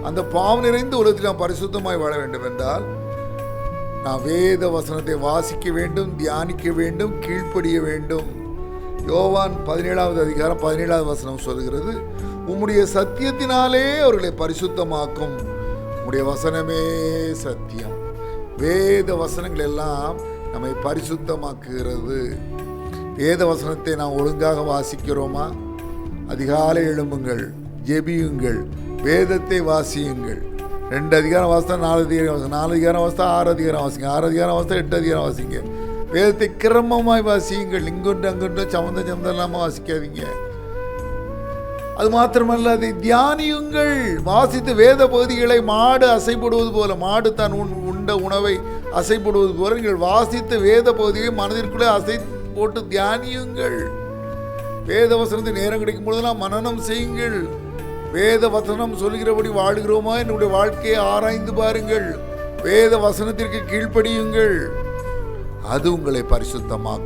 அந்த பாவம் நிறைந்த உலகத்தில் நாம் பரிசுத்தமாய் வாழ வேண்டும் என்றால் நாம் வேத வசனத்தை வாசிக்க வேண்டும், தியானிக்க வேண்டும், கீழ்ப்படிய வேண்டும். யோவான் 17வது அதிகாரம் 17வது வசனம் சொல்கிறது, உம்முடைய சத்தியத்தினாலே அவர்களை பரிசுத்தமாக்கும், உம்முடைய வசனமே சத்தியம். வேத வசனங்கள் எல்லாம் நம்மை பரிசுத்தமாக்குகிறது. வேத வசனத்தை நாம் ஒழுங்காக வாசிக்கிறோமா? அதிகாலை எழும்புங்கள், ஜெபியுங்கள், வேதத்தை வாசியுங்கள். 2 அதிகாரம் வாசித்தா 4 அதிகாரம் வாசிங்க, 4 அதிகாரம் வாசித்தா 6 அதிகாரம் வாசிங்க, 6 அதிகாரம் வாசித்தா 8 அதிகாரம் வாசிங்க. வேதத்தை கிரமமாய் வாசியுங்கள். இங்கொன்று அங்கொன்று சம்மந்தம் இல்லாமல் வாசிக்காதீங்க. அது மாத்திரமல்ல, அதை தியானியுங்கள். வாசித்து வேத பகுதிகளை மாடு அசைப்படுவது போல, மாடு தான் உண்ட உணவை அசைப்படுவது போல நீங்கள் வாசித்த வேத பகுதியை மனதிற்குள்ளே அசை போட்டு தியானியுங்கள். வேத வசனத்தை நேரம் கிடைக்கும் பொழுதெல்லாம் மனனம் செய்யுங்கள். வேத வசனம் சொல்கிறபடி வாழ்கிறோமா என்னுடைய வாழ்க்கையை ஆராய்ந்து பாருங்கள். வேத வசனத்திற்கு கீழ்ப்படியுங்கள். அது உங்களை பரிசுத்தமாக்கும்.